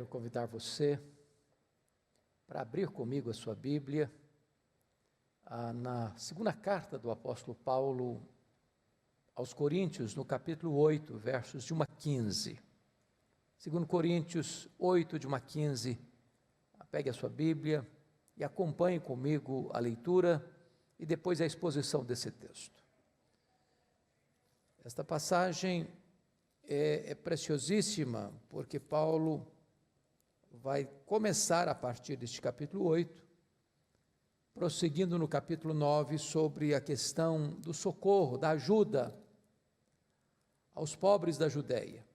Quero convidar você para abrir comigo a sua Bíblia na segunda carta do apóstolo Paulo aos Coríntios, no capítulo 8, versos de 1 a 15. 2 Coríntios 8, de 1 a 15. Pegue a sua Bíblia e acompanhe comigo a leitura e depois a exposição desse texto. Esta passagem é preciosíssima, porque Paulo vai começar a partir deste capítulo 8, prosseguindo no capítulo 9 sobre a questão do socorro, da ajuda aos pobres da Judéia.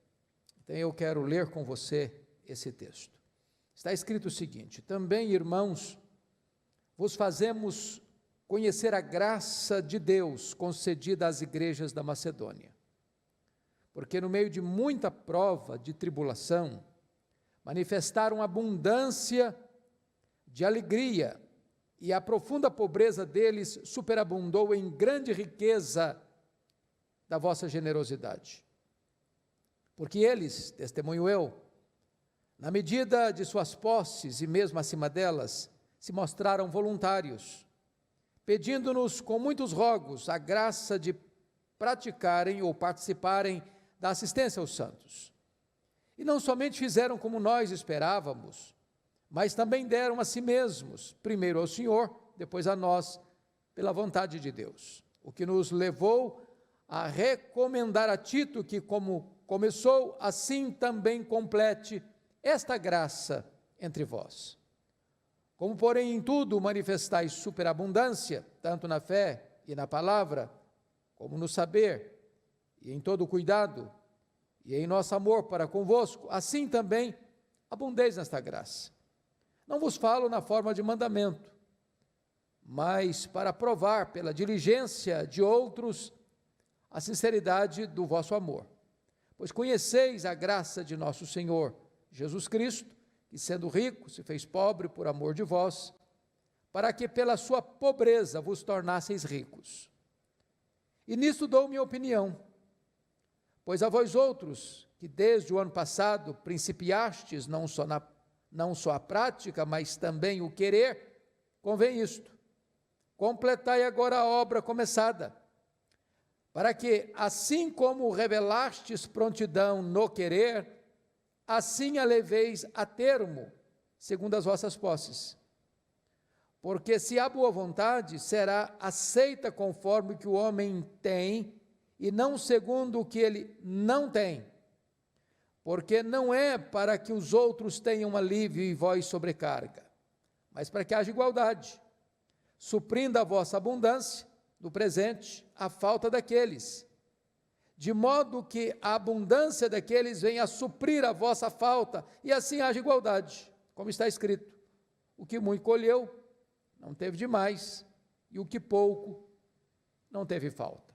Então eu quero ler com você esse texto. Está escrito o seguinte: também, irmãos, vos fazemos conhecer a graça de Deus concedida às igrejas da Macedônia, porque no meio de muita prova de tribulação, manifestaram abundância de alegria, e a profunda pobreza deles superabundou em grande riqueza da vossa generosidade. Porque eles, testemunho eu, na medida de suas posses e mesmo acima delas, se mostraram voluntários, pedindo-nos com muitos rogos a graça de praticarem ou participarem da assistência aos santos. E não somente fizeram como nós esperávamos, mas também deram a si mesmos, primeiro ao Senhor, depois a nós, pela vontade de Deus. O que nos levou a recomendar a Tito que, como começou, assim também complete esta graça entre vós. Como, porém, em tudo manifestais superabundância, tanto na fé e na palavra, como no saber, e em todo o cuidado, e em nosso amor para convosco, assim também abundeis nesta graça. Não vos falo na forma de mandamento, mas para provar pela diligência de outros a sinceridade do vosso amor. Pois conheceis a graça de nosso Senhor Jesus Cristo, que sendo rico se fez pobre por amor de vós, para que pela sua pobreza vos tornasseis ricos. E nisto dou minha opinião, pois a vós outros, que desde o ano passado principiastes não só a prática, mas também o querer, convém isto: completai agora a obra começada, para que, assim como revelastes prontidão no querer, assim a leveis a termo, segundo as vossas posses. Porque se há boa vontade, será aceita conforme o que o homem tem, e não segundo o que ele não tem. Porque não é para que os outros tenham alívio e vós sobrecarga, mas para que haja igualdade, suprindo a vossa abundância no presente a falta daqueles, de modo que a abundância daqueles venha a suprir a vossa falta, e assim haja igualdade, como está escrito: o que muito colheu, não teve demais, e o que pouco, não teve falta.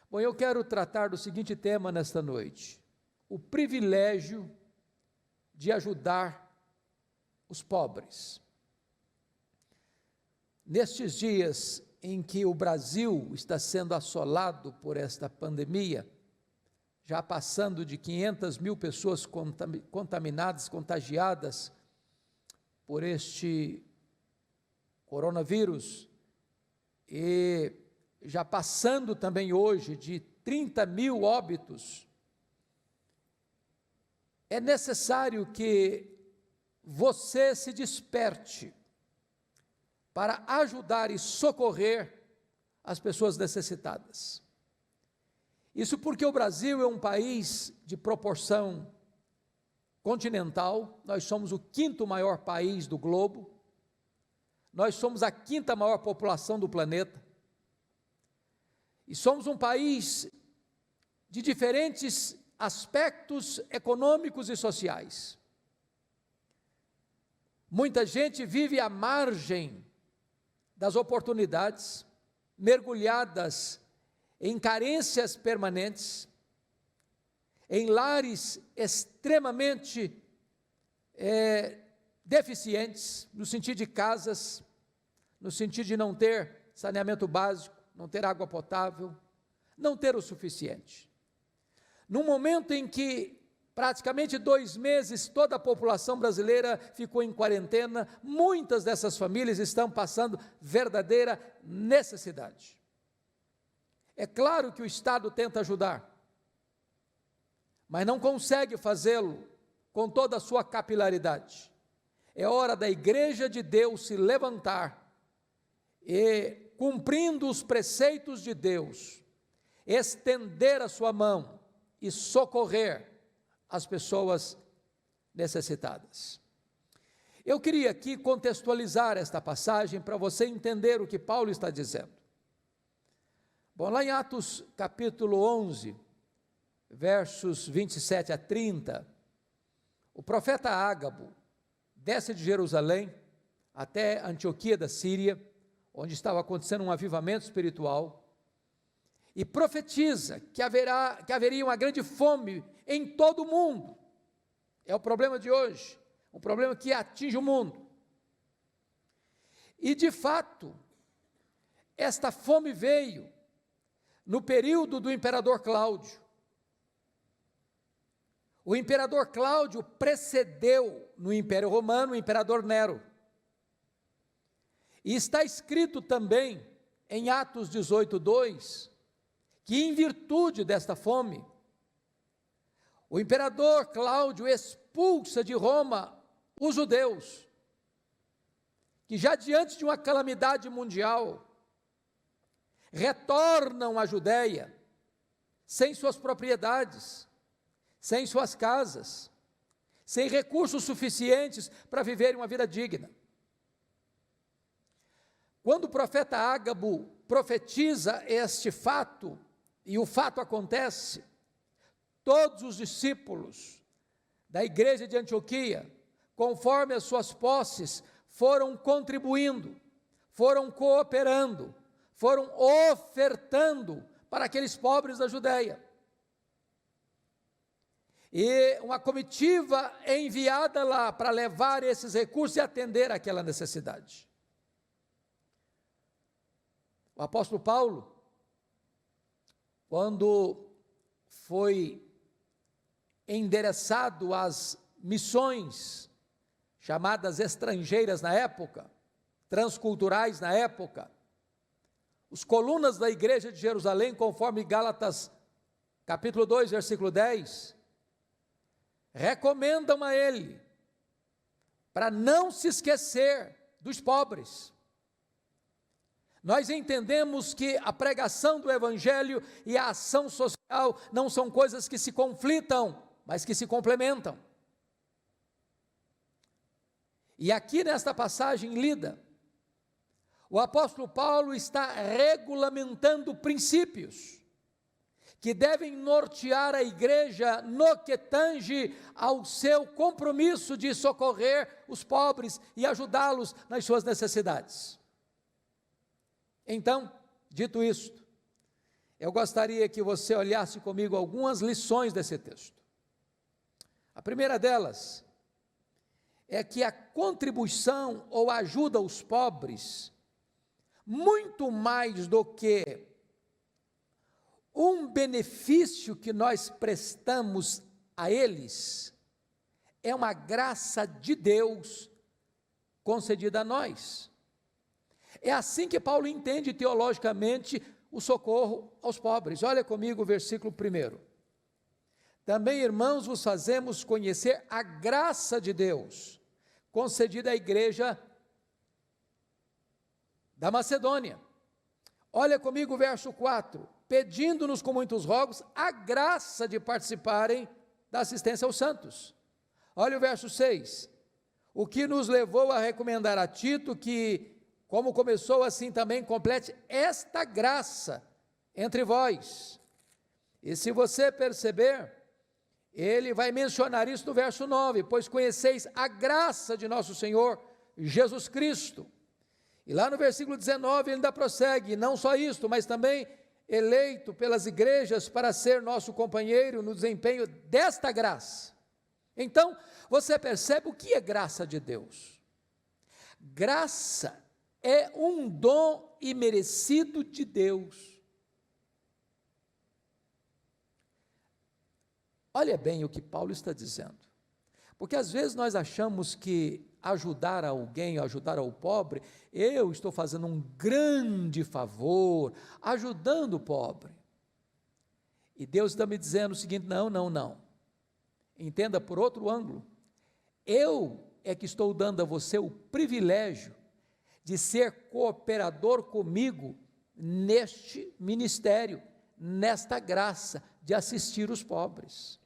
Bom, eu quero tratar do seguinte tema nesta noite: o privilégio de ajudar os pobres. Nestes dias em que o Brasil está sendo assolado por esta pandemia, já passando de 500 mil pessoas contaminadas, contagiadas por este coronavírus, e já passando também hoje de 30 mil óbitos, é necessário que você se desperte para ajudar e socorrer as pessoas necessitadas. Isso porque o Brasil é um país de proporção continental, nós somos o 5º maior país do globo, nós somos a 5ª maior população do planeta, e somos um país de diferentes aspectos econômicos e sociais. Muita gente vive à margem das oportunidades, mergulhadas em carências permanentes, em lares extremamente deficientes, no sentido de casas, no sentido de não ter saneamento básico, não ter água potável, não ter o suficiente. Num momento em que Praticamente 2 meses, toda a população brasileira ficou em quarentena. Muitas dessas famílias estão passando verdadeira necessidade. É claro que o Estado tenta ajudar, mas não consegue fazê-lo com toda a sua capilaridade. É hora da Igreja de Deus se levantar e, cumprindo os preceitos de Deus, estender a sua mão e socorrer as pessoas necessitadas. Eu queria aqui contextualizar esta passagem para você entender o que Paulo está dizendo. Bom, lá em Atos capítulo 11, versos 27 a 30, o profeta Ágabo desce de Jerusalém até Antioquia da Síria, onde estava acontecendo um avivamento espiritual, e profetiza que haveria uma grande fome em todo o mundo. É o problema de hoje, um problema que atinge o mundo. E de fato, esta fome veio no período do imperador Cláudio. O imperador Cláudio precedeu no Império Romano o imperador Nero. E está escrito também em Atos 18:2, que em virtude desta fome, o imperador Cláudio expulsa de Roma os judeus, que já diante de uma calamidade mundial, retornam à Judéia, sem suas propriedades, sem suas casas, sem recursos suficientes para viverem uma vida digna. Quando o profeta Ágabo profetiza este fato, e o fato acontece, todos os discípulos da igreja de Antioquia, conforme as suas posses, foram contribuindo, foram cooperando, foram ofertando para aqueles pobres da Judéia. E uma comitiva é enviada lá para levar esses recursos e atender aquela necessidade. O apóstolo Paulo, quando foi endereçado às missões, chamadas estrangeiras na época, transculturais na época, os colunas da igreja de Jerusalém, conforme Gálatas capítulo 2, versículo 10, recomendam a ele para não se esquecer dos pobres. Nós entendemos que a pregação do Evangelho e a ação social não são coisas que se conflitam, mas que se complementam. E aqui nesta passagem lida, o apóstolo Paulo está regulamentando princípios que devem nortear a igreja no que tange ao seu compromisso de socorrer os pobres e ajudá-los nas suas necessidades. Então, dito isto, eu gostaria que você olhasse comigo algumas lições desse texto. A primeira delas é que a contribuição ou ajuda aos pobres, muito mais do que um benefício que nós prestamos a eles, é uma graça de Deus concedida a nós. É assim que Paulo entende teologicamente o socorro aos pobres. Olha comigo o versículo 1. Também, irmãos, vos fazemos conhecer a graça de Deus, concedida à igreja da Macedônia. Olha comigo o verso 4. Pedindo-nos com muitos rogos a graça de participarem da assistência aos santos. Olha o verso 6. O que nos levou a recomendar a Tito que, como começou, assim também complete esta graça entre vós. E se você perceber, ele vai mencionar isso no verso 9, pois conheceis a graça de nosso Senhor Jesus Cristo. E lá no versículo 19 ele ainda prossegue, não só isto, mas também eleito pelas igrejas para ser nosso companheiro no desempenho desta graça. Então, você percebe o que é graça de Deus? Graça é um dom imerecido de Deus. Olha bem o que Paulo está dizendo, porque às vezes nós achamos que ajudar alguém, ajudar ao pobre, eu estou fazendo um grande favor, ajudando o pobre. E Deus está me dizendo o seguinte: não, não, não. Entenda por outro ângulo. Eu é que estou dando a você o privilégio de ser cooperador comigo neste ministério, nesta graça de assistir os pobres.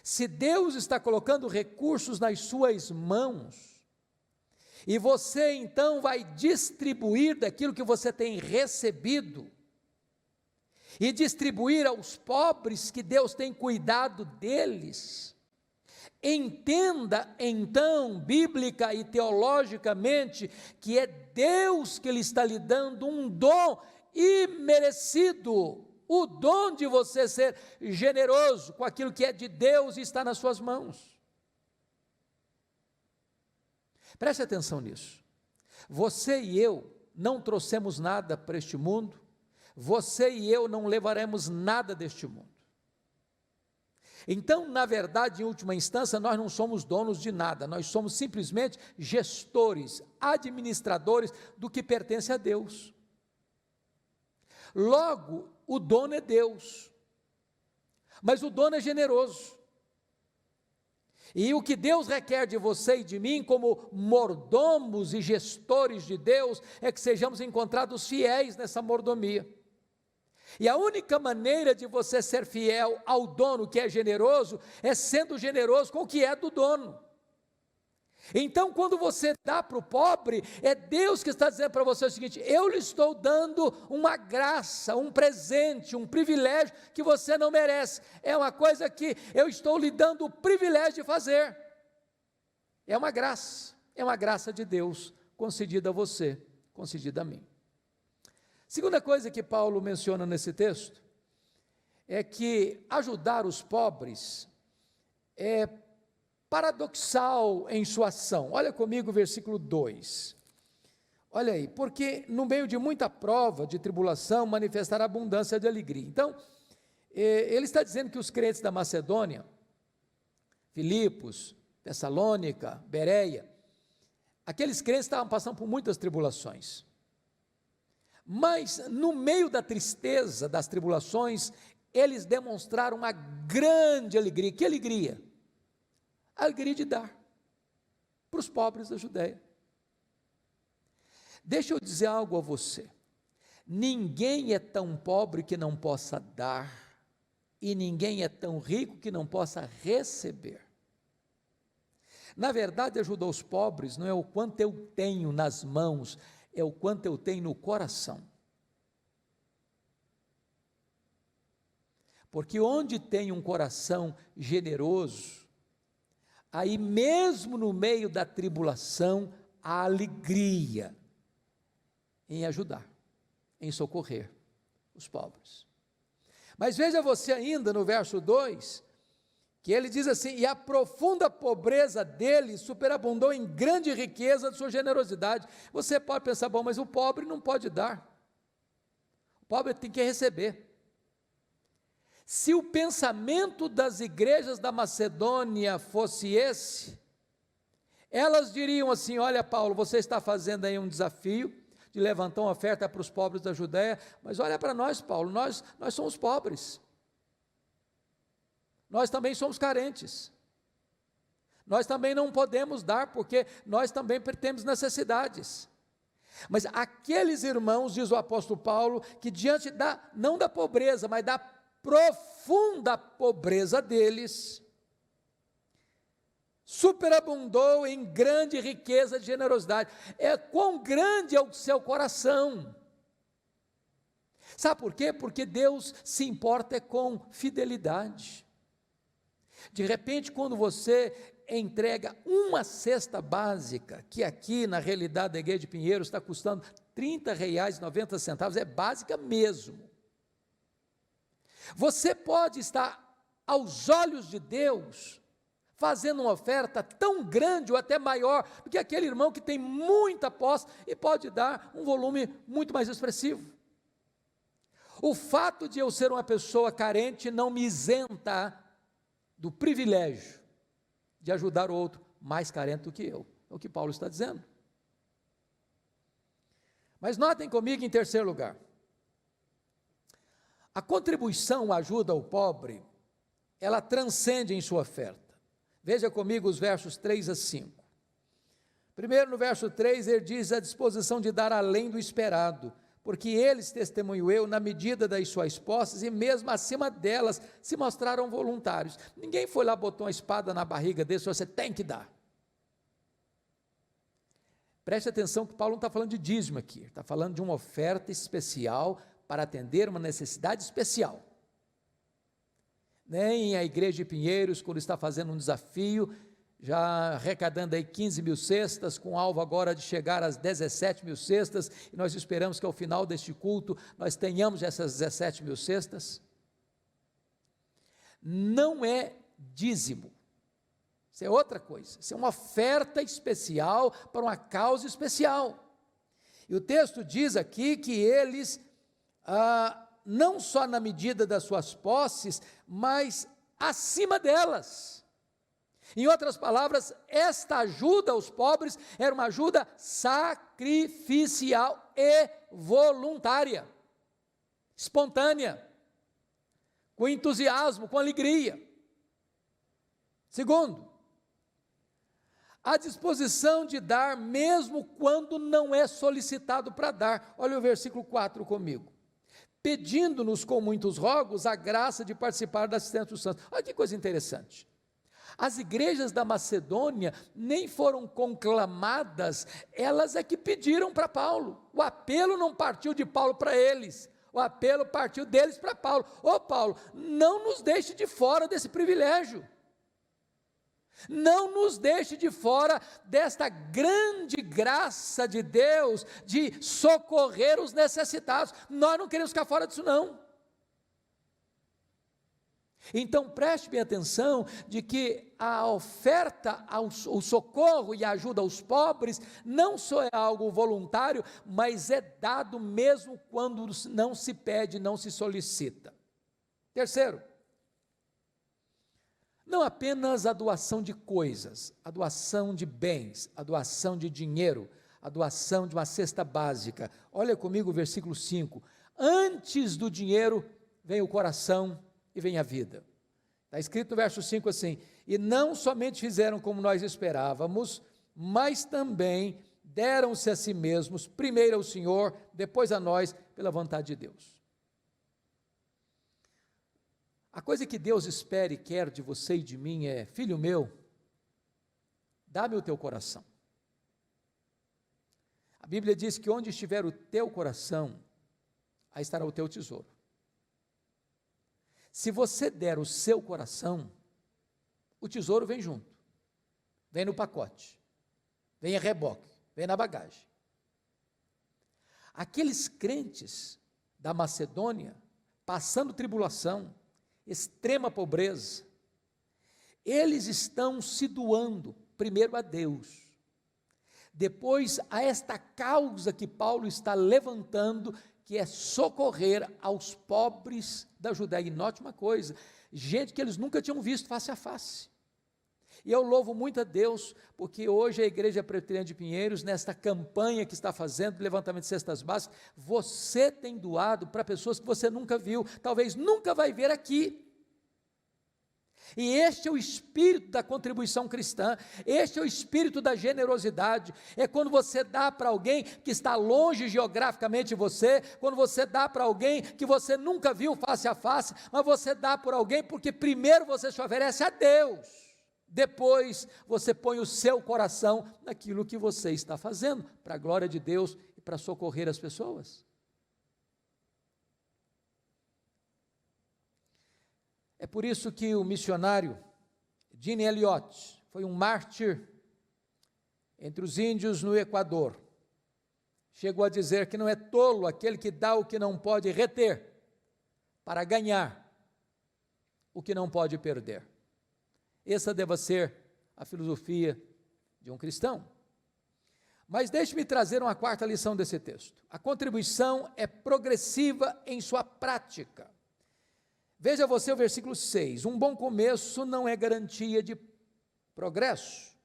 Se Deus está colocando recursos nas suas mãos, e você então vai distribuir daquilo que você tem recebido, e distribuir aos pobres que Deus tem cuidado deles, entenda então, bíblica e teologicamente, que é Deus que lhe está lhe dando um dom imerecido, o dom de você ser generoso com aquilo que é de Deus e está nas suas mãos. Preste atenção nisso. Você e eu não trouxemos nada para este mundo, você e eu não levaremos nada deste mundo. Então, na verdade, em última instância, nós não somos donos de nada, nós somos simplesmente gestores, administradores do que pertence a Deus. Logo, o dono é Deus, mas o dono é generoso. E o que Deus requer de você e de mim, como mordomos e gestores de Deus, é que sejamos encontrados fiéis nessa mordomia. E a única maneira de você ser fiel ao dono que é generoso, é sendo generoso com o que é do dono. Então, quando você dá para o pobre, é Deus que está dizendo para você o seguinte: eu lhe estou dando uma graça, um presente, um privilégio que você não merece. É uma coisa que eu estou lhe dando o privilégio de fazer. É uma graça de Deus concedida a você, concedida a mim. Segunda coisa que Paulo menciona nesse texto é que ajudar os pobres é paradoxal em sua ação. Olha comigo o versículo 2. Olha aí, porque no meio de muita prova, de tribulação, manifestará abundância de alegria. Então, ele está dizendo que os crentes da Macedônia, Filipos, Tessalônica, Bereia, aqueles crentes estavam passando por muitas tribulações. Mas no meio da tristeza, das tribulações, eles demonstraram uma grande alegria. Que alegria? A alegria de dar para os pobres da Judéia. Deixa eu dizer algo a você: ninguém é tão pobre que não possa dar, e ninguém é tão rico que não possa receber. Na verdade, ajudar os pobres não é o quanto eu tenho nas mãos, é o quanto eu tenho no coração. Porque onde tem um coração generoso, aí mesmo no meio da tribulação, há alegria em ajudar, em socorrer os pobres. Mas veja você ainda no verso 2, que ele diz assim: e a profunda pobreza dele superabundou em grande riqueza de sua generosidade. Você pode pensar: bom, mas o pobre não pode dar, o pobre tem que receber. Se o pensamento das igrejas da Macedônia fosse esse, elas diriam assim: olha, Paulo, você está fazendo aí um desafio de levantar uma oferta para os pobres da Judéia, mas olha para nós, Paulo, nós somos pobres. Nós também somos carentes, nós também não podemos dar, porque nós também temos necessidades. Mas aqueles irmãos, diz o apóstolo Paulo, que diante não da pobreza, mas da profunda pobreza deles, superabundou em grande riqueza de generosidade. Quão grande é o seu coração. Sabe por quê? Porque Deus se importa com fidelidade. De repente, quando você entrega uma cesta básica, que aqui na realidade da igreja de Pinheiros está custando R$30,90, é básica mesmo. Você pode estar, aos olhos de Deus, fazendo uma oferta tão grande ou até maior do que aquele irmão que tem muita posse e pode dar um volume muito mais expressivo. O fato de eu ser uma pessoa carente não me isenta do privilégio de ajudar o outro mais carente do que eu. É o que Paulo está dizendo. Mas notem comigo em terceiro lugar. A contribuição, a ajuda ao pobre, ela transcende em sua oferta. Veja comigo os versos 3 a 5. Primeiro, no verso 3, ele diz a disposição de dar além do esperado, porque eles, testemunho eu, na medida das suas posses e mesmo acima delas, se mostraram voluntários. Ninguém foi lá, botou uma espada na barriga dele, você tem que dar. Preste atenção que Paulo não está falando de dízimo aqui, está falando de uma oferta especial para atender uma necessidade especial. Nem a igreja de Pinheiros, quando está fazendo um desafio, já arrecadando aí 15 mil cestas, com alvo agora de chegar às 17 mil cestas, e nós esperamos que ao final deste culto, nós tenhamos essas 17 mil cestas. Não é dízimo, isso é outra coisa, isso é uma oferta especial para uma causa especial. E o texto diz aqui que eles, não só na medida das suas posses, mas acima delas. Em outras palavras, esta ajuda aos pobres era uma ajuda sacrificial e voluntária, espontânea, com entusiasmo, com alegria. Segundo, a disposição de dar mesmo quando não é solicitado para dar. Olha o versículo 4 comigo. Pedindo-nos com muitos rogos a graça de participar da assistência dos santos. Olha que coisa interessante. As igrejas da Macedônia nem foram conclamadas, elas é que pediram para Paulo. O apelo não partiu de Paulo para eles, o apelo partiu deles para Paulo. Ô Paulo, não nos deixe de fora desse privilégio. Não nos deixe de fora desta grande graça de Deus, de socorrer os necessitados. Nós não queremos ficar fora disso não. Então preste bem atenção de que a oferta, o socorro e a ajuda aos pobres, não só é algo voluntário, mas é dado mesmo quando não se pede, não se solicita. Terceiro, não apenas a doação de coisas, a doação de bens, a doação de dinheiro, a doação de uma cesta básica. Olha comigo o versículo 5. Antes do dinheiro vem o coração e vem a vida. Está escrito no verso 5 assim: e não somente fizeram como nós esperávamos, mas também deram-se a si mesmos, primeiro ao Senhor, depois a nós, pela vontade de Deus. A coisa que Deus espera e quer de você e de mim é: filho meu, dá-me o teu coração. A Bíblia diz que onde estiver o teu coração, aí estará o teu tesouro. Se você der o seu coração, o tesouro vem junto, vem no pacote, vem a reboque, vem na bagagem. Aqueles crentes da Macedônia, passando tribulação, extrema pobreza, eles estão se doando, primeiro a Deus, depois a esta causa que Paulo está levantando, que é socorrer aos pobres da Judéia. E note uma coisa, gente que eles nunca tinham visto face a face. E eu louvo muito a Deus, porque hoje a Igreja Presbiteriana de Pinheiros, nesta campanha que está fazendo, levantamento de cestas básicas, você tem doado para pessoas que você nunca viu, talvez nunca vai ver aqui. E este é o espírito da contribuição cristã, este é o espírito da generosidade, é quando você dá para alguém que está longe geograficamente de você, quando você dá para alguém que você nunca viu face a face, mas você dá por alguém porque primeiro você se oferece a Deus, depois você põe o seu coração naquilo que você está fazendo, para a glória de Deus e para socorrer as pessoas. É por isso que o missionário Gene Elliott foi um mártir entre os índios no Equador. Chegou a dizer que não é tolo aquele que dá o que não pode reter, para ganhar o que não pode perder. Essa deve ser a filosofia de um cristão. Mas deixe-me trazer uma quarta lição desse texto. A contribuição é progressiva em sua prática. Veja você o versículo 6, um bom começo não é garantia de progresso.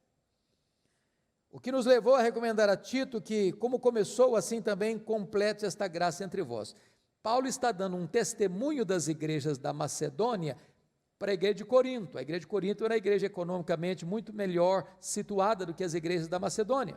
O que nos levou a recomendar a Tito que, como começou, assim também complete esta graça entre vós. Paulo está dando um testemunho das igrejas da Macedônia para a igreja de Corinto. A igreja de Corinto era a igreja economicamente muito melhor situada do que as igrejas da Macedônia.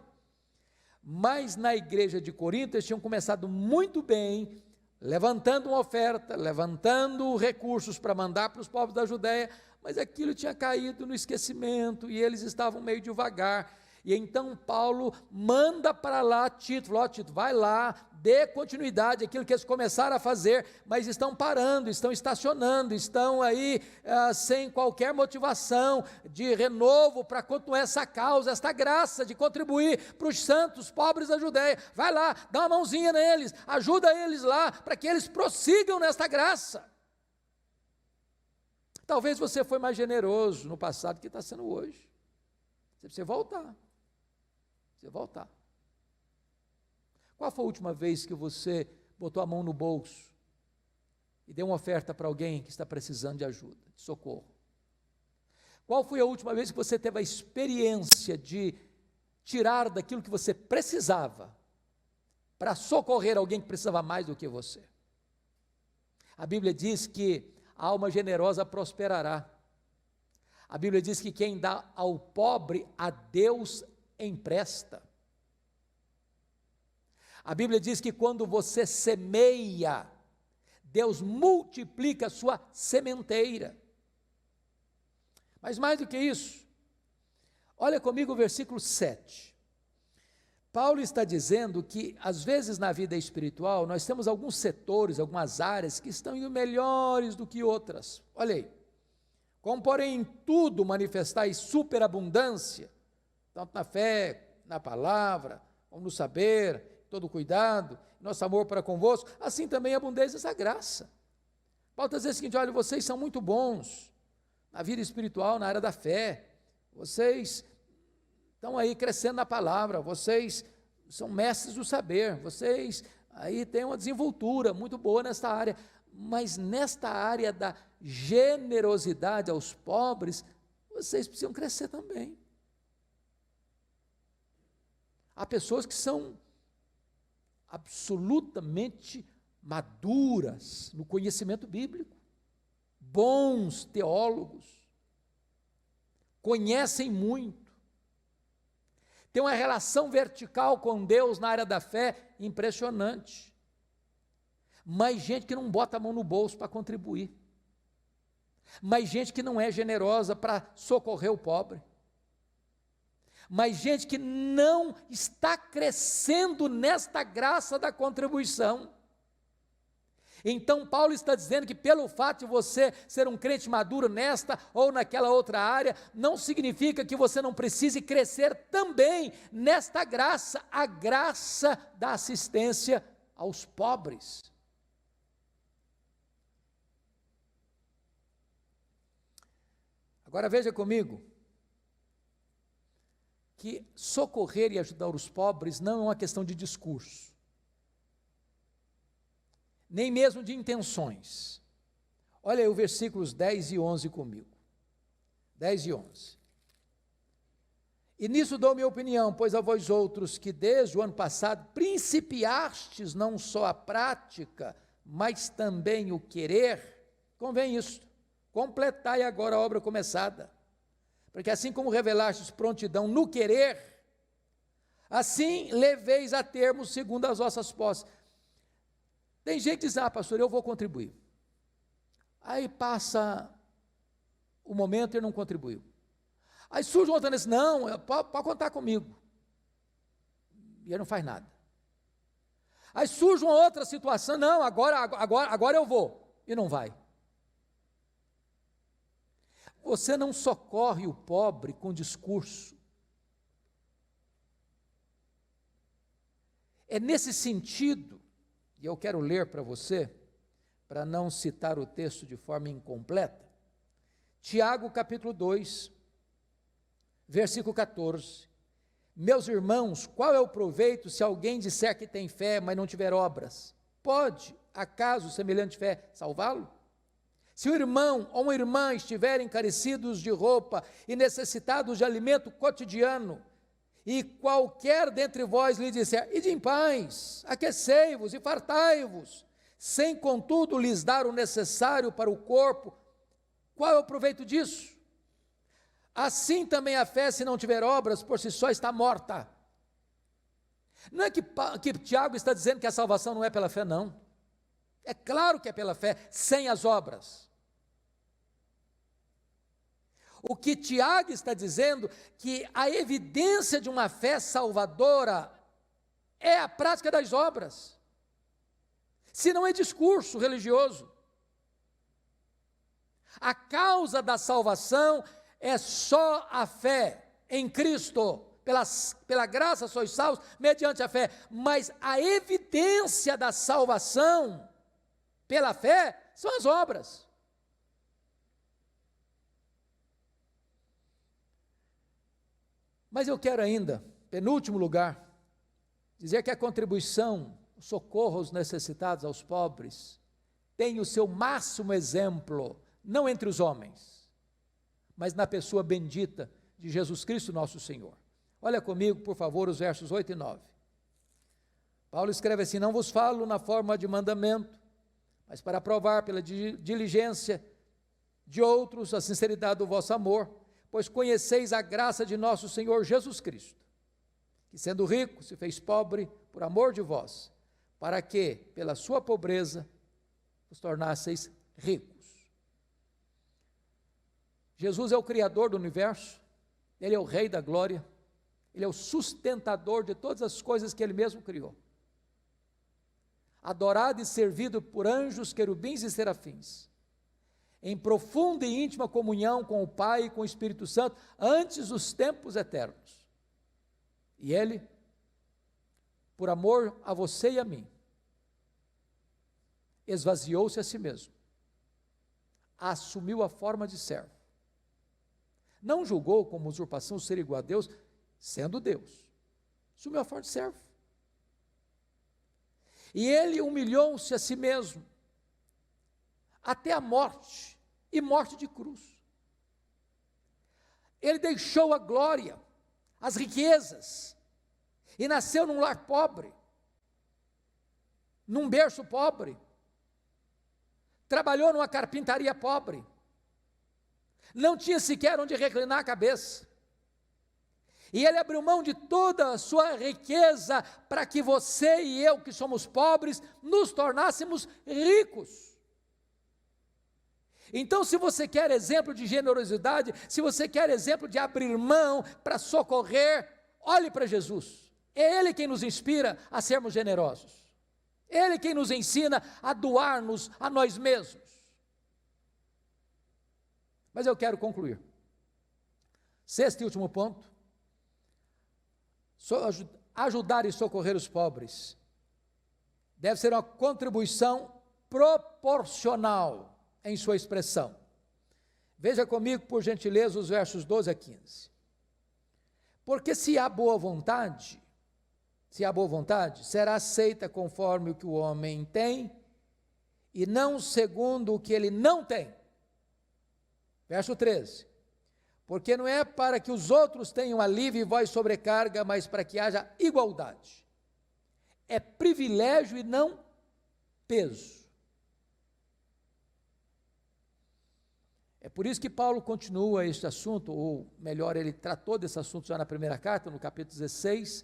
Mas na igreja de Corinto eles tinham começado muito bem, levantando uma oferta, levantando recursos para mandar para os povos da Judéia, mas aquilo tinha caído no esquecimento e eles estavam meio devagar. E então Paulo manda para lá Tito, falou: Tito, vai lá, dê continuidade àquilo que eles começaram a fazer, mas estão parando, estão estacionando, estão aí sem qualquer motivação de renovo para continuar essa causa, esta graça de contribuir para os santos pobres da Judéia. Vai lá, dá uma mãozinha neles, ajuda eles lá, para que eles prossigam nesta graça. Talvez você foi mais generoso no passado que está sendo hoje. Você precisa voltar. Qual foi a última vez que você botou a mão no bolso e deu uma oferta para alguém que está precisando de ajuda, de socorro? Qual foi a última vez que você teve a experiência de tirar daquilo que você precisava para socorrer alguém que precisava mais do que você? A Bíblia diz que a alma generosa prosperará. A Bíblia diz que quem dá ao pobre, a Deus empresta. A Bíblia diz que quando você semeia, Deus multiplica a sua sementeira. Mas mais do que isso, olha comigo o versículo 7. Paulo está dizendo que, às vezes, na vida espiritual, nós temos alguns setores, algumas áreas que estão indo melhores do que outras. Olha aí. Como, porém, em tudo manifestais superabundância, tanto na fé, na palavra, como no saber, todo cuidado, nosso amor para convosco, assim também abundeis essa graça. Paulo está dizendo o seguinte: olha, vocês são muito bons na vida espiritual, na área da fé, vocês estão aí crescendo na palavra, vocês são mestres do saber, vocês aí têm uma desenvoltura muito boa nesta área, mas nesta área da generosidade aos pobres, vocês precisam crescer também. Há pessoas que são absolutamente maduras no conhecimento bíblico, bons teólogos, conhecem muito, têm uma relação vertical com Deus na área da fé impressionante, mas gente que não bota a mão no bolso para contribuir, mas gente que não é generosa para socorrer o pobre, mas gente que não está crescendo nesta graça da contribuição. Então Paulo está dizendo que pelo fato de você ser um crente maduro nesta ou naquela outra área, não significa que você não precise crescer também nesta graça, a graça da assistência aos pobres. Agora veja comigo, que socorrer e ajudar os pobres não é uma questão de discurso, nem mesmo de intenções. Olha aí os versículos 10 e 11 comigo. 10 e 11. E nisso dou minha opinião, pois a vós outros que desde o ano passado principiastes não só a prática, mas também o querer, convém isto, completai agora a obra começada. Porque assim como revelastes prontidão no querer, assim leveis a termo segundo as vossas posses. Tem gente que diz: pastor, eu vou contribuir. Aí passa o momento e ele não contribuiu. Aí surge um outro e diz: não, pode contar comigo. E ele não faz nada. Aí surge uma outra situação: não, agora eu vou. E não vai. Você não socorre o pobre com discurso. É nesse sentido, e eu quero ler para você, para não citar o texto de forma incompleta, Tiago capítulo 2, versículo 14. Meus irmãos, qual é o proveito se alguém disser que tem fé, mas não tiver obras? Pode, acaso, semelhante fé salvá-lo? Se o irmão ou uma irmã estiverem carecidos de roupa e necessitados de alimento cotidiano, e qualquer dentre vós lhe disser, ide em paz, aquecei-vos e fartai-vos, sem contudo lhes dar o necessário para o corpo, qual é o proveito disso? Assim também a fé, se não tiver obras, por si só está morta. Não é que Tiago está dizendo que a salvação não é pela fé, não. É claro que é pela fé, sem as obras. O que Tiago está dizendo, que a evidência de uma fé salvadora é a prática das obras, se não é discurso religioso. A causa da salvação é só a fé em Cristo, pela graça sois salvos, mediante a fé, mas a evidência da salvação pela fé são as obras. Mas eu quero ainda, penúltimo lugar, dizer que a contribuição, o socorro aos necessitados, aos pobres, tem o seu máximo exemplo, não entre os homens, mas na pessoa bendita de Jesus Cristo nosso Senhor. Olha comigo, por favor, os versos 8 e 9. Paulo escreve assim, não vos falo na forma de mandamento, mas para provar pela diligência de outros a sinceridade do vosso amor, pois conheceis a graça de nosso Senhor Jesus Cristo, que sendo rico, se fez pobre por amor de vós, para que, pela sua pobreza, os tornasseis ricos. Jesus é o Criador do universo, Ele é o Rei da glória, Ele é o sustentador de todas as coisas que Ele mesmo criou. Adorado e servido por anjos, querubins e serafins, em profunda e íntima comunhão com o Pai e com o Espírito Santo, antes dos tempos eternos. E Ele, por amor a você e a mim, esvaziou-se a si mesmo, assumiu a forma de servo, não julgou como usurpação ser igual a Deus, sendo Deus, assumiu a forma de servo, e Ele humilhou-se a si mesmo, até a morte, e morte de cruz. Ele deixou a glória, as riquezas, e nasceu num lar pobre, num berço pobre, trabalhou numa carpintaria pobre, não tinha sequer onde reclinar a cabeça, e Ele abriu mão de toda a sua riqueza, para que você e eu, que somos pobres, nos tornássemos ricos. Então, se você quer exemplo de generosidade, se você quer exemplo de abrir mão para socorrer, olhe para Jesus. É Ele quem nos inspira a sermos generosos. Ele quem nos ensina a doar-nos a nós mesmos. Mas eu quero concluir. Sexto e último ponto. Ajudar e socorrer os pobres deve ser uma contribuição proporcional em sua expressão. Veja comigo, por gentileza, os versos 12 a 15. Porque se há boa vontade, será aceita conforme o que o homem tem, e não segundo o que ele não tem. Verso 13. Porque não é para que os outros tenham alívio e vós sobrecarga, mas para que haja igualdade. É privilégio e não peso. É por isso que Paulo continua este assunto, ou melhor, ele tratou desse assunto já na primeira carta, no capítulo 16,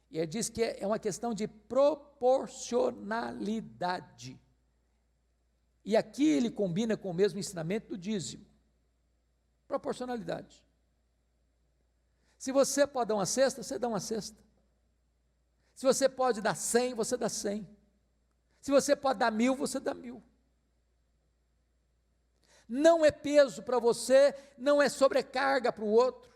e ele diz que é uma questão de proporcionalidade. E aqui ele combina com o mesmo ensinamento do dízimo. Proporcionalidade. Se você pode dar uma cesta, você dá uma cesta. Se você pode dar 100, você dá 100. Se você pode dar 1000, você dá 1000. Não é peso para você, não é sobrecarga para o outro.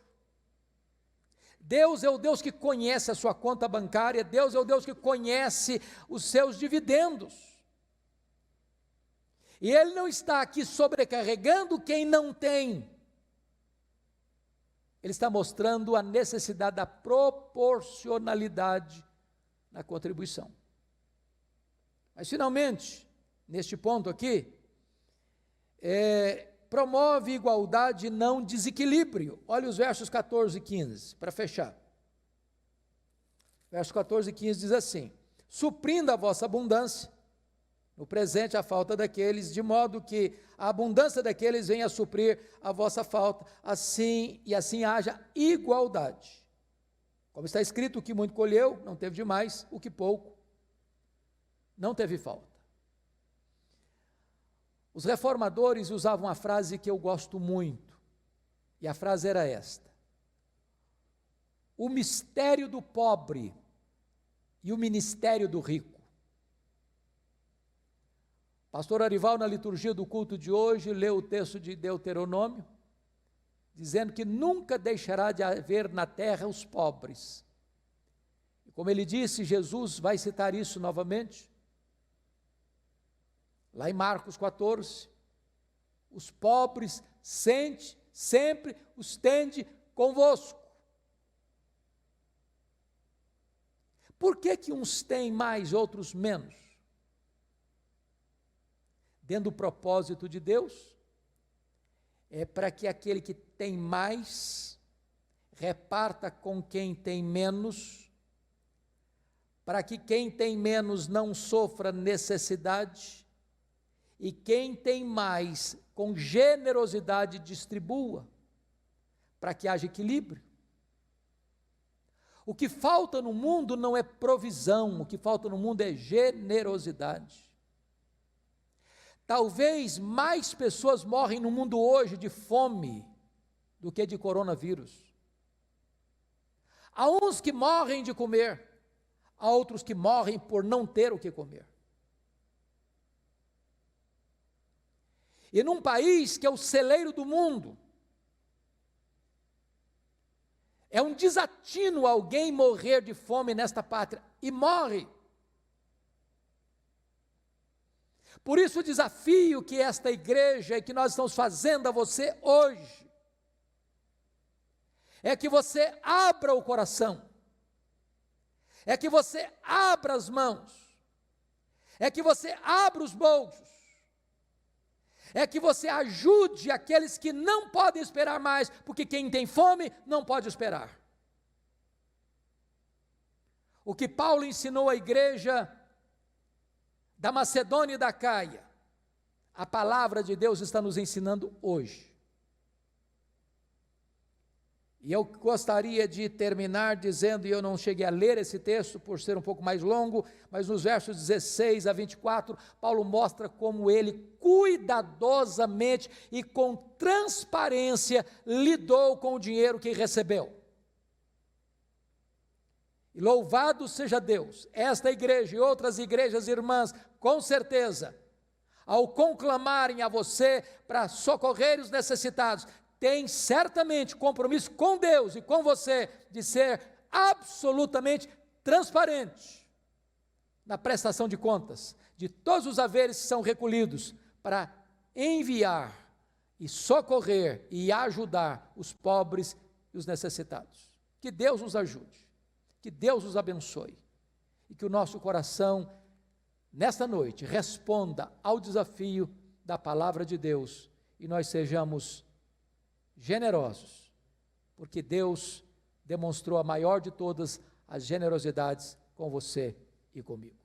Deus é o Deus que conhece a sua conta bancária, Deus é o Deus que conhece os seus dividendos. E Ele não está aqui sobrecarregando quem não tem. Ele está mostrando a necessidade da proporcionalidade na contribuição. Mas finalmente, neste ponto aqui, promove igualdade e não desequilíbrio. Olha os versos 14 e 15, para fechar. Versos 14 e 15 diz assim: suprindo a vossa abundância, no presente a falta daqueles, de modo que a abundância daqueles venha a suprir a vossa falta, assim haja igualdade. Como está escrito, o que muito colheu, não teve demais, o que pouco, não teve falta. Os reformadores usavam uma frase que eu gosto muito, e a frase era esta: o mistério do pobre e o ministério do rico. Pastor Arival, na liturgia do culto de hoje, leu o texto de Deuteronômio, dizendo que nunca deixará de haver na terra os pobres. E como ele disse, Jesus vai citar isso novamente, lá em Marcos 14, os pobres sempre os tende convosco. Por que uns têm mais, outros menos? Dentro do propósito de Deus, é para que aquele que tem mais reparta com quem tem menos, para que quem tem menos não sofra necessidade, e quem tem mais, com generosidade, distribua, para que haja equilíbrio. O que falta no mundo não é provisão, o que falta no mundo é generosidade. Talvez mais pessoas morrem no mundo hoje de fome do que de coronavírus. Há uns que morrem de comer, há outros que morrem por não ter o que comer. E num país que é o celeiro do mundo, é um desatino alguém morrer de fome nesta pátria, e morre. Por isso o desafio que esta igreja e que nós estamos fazendo a você hoje, é que você abra o coração, é que você abra as mãos, é que você abra os bolsos, é que você ajude aqueles que não podem esperar mais, porque quem tem fome não pode esperar. O que Paulo ensinou à igreja da Macedônia e da Caia, a palavra de Deus está nos ensinando hoje. E eu gostaria de terminar dizendo, e eu não cheguei a ler esse texto por ser um pouco mais longo, mas nos versos 16 a 24, Paulo mostra como ele cuidadosamente e com transparência lidou com o dinheiro que recebeu. E louvado seja Deus, esta igreja e outras igrejas irmãs, com certeza, ao conclamarem a você para socorrer os necessitados, tem certamente compromisso com Deus e com você de ser absolutamente transparente na prestação de contas de todos os haveres que são recolhidos para enviar e socorrer e ajudar os pobres e os necessitados. Que Deus nos ajude, que Deus nos abençoe e que o nosso coração, nesta noite, responda ao desafio da palavra de Deus e nós sejamos generosos, porque Deus demonstrou a maior de todas as generosidades com você e comigo.